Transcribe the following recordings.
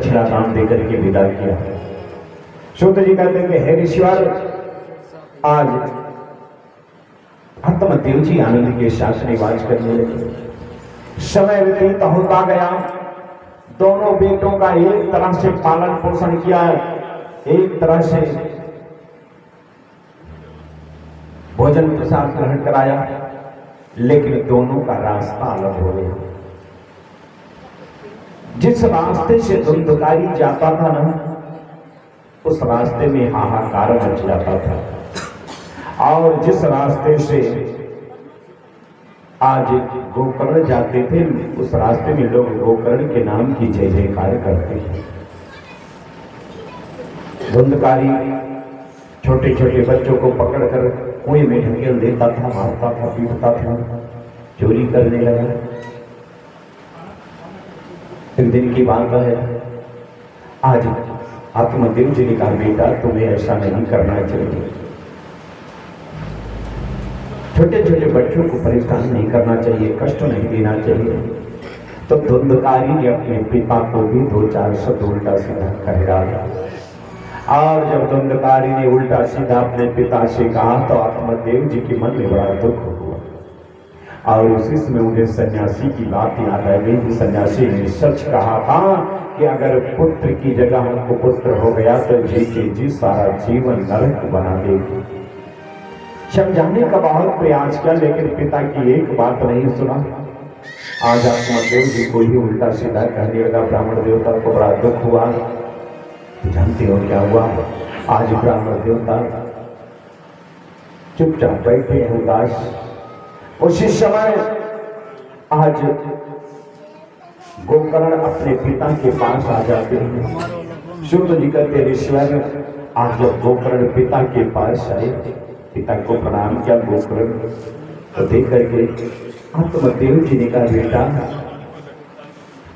दक्षिणा दान देकर के विदा किया। सूत जी कहते हैं कि हे ऋषिवर, आज आत्मदेव जी आनंद के साथ निवास करने लगे। समय व्यतीत होता गया, दोनों बेटों का एक तरह से पालन पोषण किया, एक तरह से भोजन प्रसाद ग्रहण कराया, लेकिन दोनों का रास्ता अलग हो गया। जिस रास्ते से धुंधकारी जाता था ना, उस रास्ते में हाहाकार मच जाता था, और जिस रास्ते से आज गोकर्ण जाते थे, उस रास्ते में लोग गोकर्ण के नाम की जय जयकार करते हैं। धुंधकारी छोटे छोटे बच्चों को पकड़कर कुएं में ढकेल देता था, मारता था, पीटता था, चोरी करने लगा। एक दिन की बात है, आज आत्मदेव जी ने कहा, बेटा तुम्हें ऐसा नहीं करना चाहिए, छोटे छोटे बच्चों को परेशान नहीं करना चाहिए, कष्ट नहीं देना चाहिए। तो धुंधकारी ने अपने पिता को भी दो चार शब्द उल्टा सीधा कह डाला, और जब धुंधकारी ने उल्टा सीधा अपने पिता से कहा तो आत्मदेव जी के मन में बड़ा दुख हुआ, और उसी समय उन्हें सन्यासी की बात याद आ गई। सन्यासी ने सच कहा था कि अगर पुत्र की जगह हमको पुत्र हो गया तो जी के जी सारा जीवन नरक बना देगी। समझाने का बहुत प्रयास किया, लेकिन पिता की एक बात नहीं सुना। आज आत्मदेव जी को ही उल्टा सीधा कहने लगा। ब्राह्मण देवता को बड़ा दुख हुआ। जानते हो क्या हुआ? आज ब्राह्मण देवता चुपचाप बैठे हैं उदास। उसी समय आज गोकर्ण अपने पिता के पास आ जाते हैं। सूत जी कहते ऋषिवर, आज जब गोकर्ण पिता के पास आए, पिता को प्रणाम किया गोकर्ण तो देख करके आत्मदेव जी ने कहा, बेटा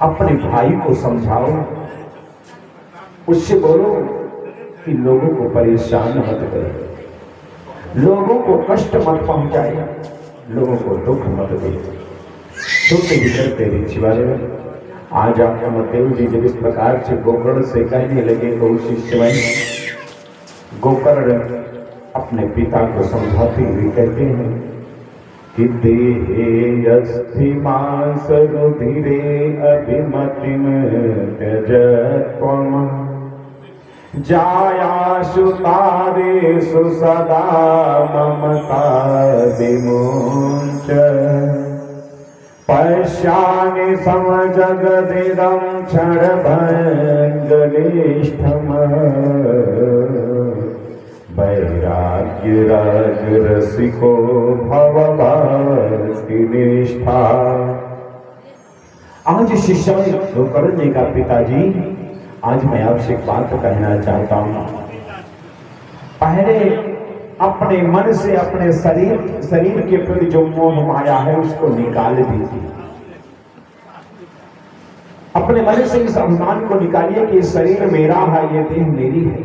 अपने भाई को समझाओ, उससे बोलो कि लोगों को परेशान मत करे, लोगों को कष्ट मत पहुंचाए, लोगों को दुख मत दे। सूत जी कहते ऋषिवर, आज आत्मदेव जी जब इस प्रकार से गोकर्ण से कहने लगे तो उसी समय गोकर्ण अपने पिता को समझाते हुए कहते हैं कि देहे अस्थि मांस रुधिरे अभिमतिम त्यजत्वम जायासु तारेषु सदा ममता विमुञ्च पश्यामि समजगदिदं क्षणभङ्गनिष्ठम् वैराग्यराजरसिको भवभक्तिनिष्ठा। आज शिष्य गोकर्ण ने कहा, पिताजी आज मैं आपसे एक बात कहना चाहता हूं। पहले अपने मन से अपने शरीर के प्रति जो मोह माया है उसको निकाल दीजिए। अपने मन से इस अभिमान को निकालिए कि शरीर मेरा है, ये देह मेरी है।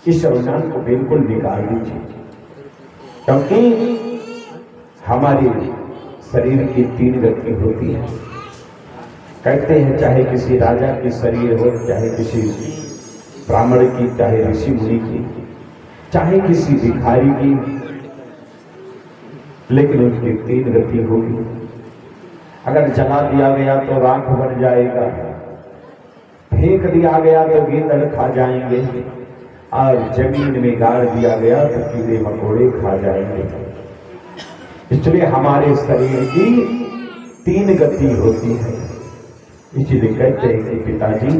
इस अभिमान को बिल्कुल निकाल दीजिए, क्योंकि हमारी शरीर की 3 गति होती है। कहते हैं चाहे किसी राजा की शरीर हो, चाहे किसी ब्राह्मण की, चाहे ऋषि मुनि की, चाहे किसी भिखारी की, लेकिन उसकी 3 गति होगी। अगर जला दिया गया तो राख बन जाएगा, फेंक दिया गया तो गीदड़ खा जाएंगे, और जमीन में गाड़ दिया गया तो कीड़े मकोड़े खा जाएंगे। इसलिए हमारे शरीर की 3 गति होती है। इसलिए कहते हैं कि पिताजी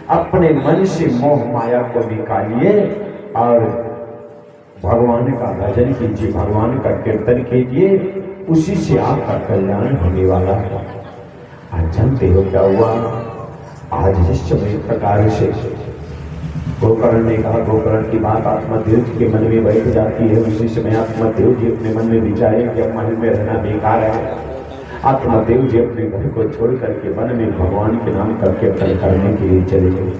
अपने मन से मोह माया को निकालिए और भगवान का भजन कीजिए, भगवान का कीर्तन कीजिए, उसी से आपका कल्याण होने वाला है। आज जानते हो क्या हुआ? आज जिस समय प्रकार से गोकर्ण ने कहा, गोकर्ण की बात आत्मदेव जी के मन में बैठ जाती है। उसी समय आत्मदेव जी अपने मन में विचारे कि अब मन में रहना बेकार है। आत्मदेव जी अपने घर को छोड़ करके वन में भगवान के नाम का कीर्तन करने के लिए चले गए।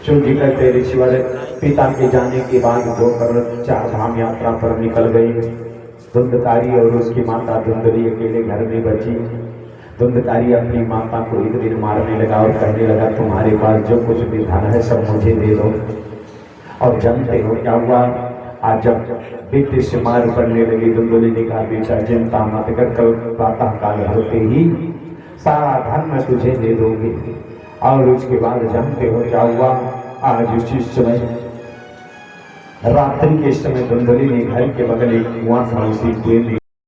सूत जी कहते ऋषिवर, पिता के जाने के बाद गोकर्ण 4 धाम यात्रा पर निकल गई। धुंधकारी और उसकी माता धुंधली अकेले घर में बची। धुंधकारी अपनी माता को एक दिन मारने लगा और कहने लगा तुम्हारे पास जो कुछ भी धन है सब मुझे दे दो। और जानते हो क्या हुआ? आज जब बेटे से मार पड़ने लगी धुंधली ने कहा बेटा चिंता मत कर, कल प्रातः काल होते ही सारा धन मैं तुझे दे दूंगी। और उसके बाद जानते हो क्या हुआ? आज उसी समय रात्रि के समय धुंधली ने घर के बगल एक कुआं था, उसी कुएं में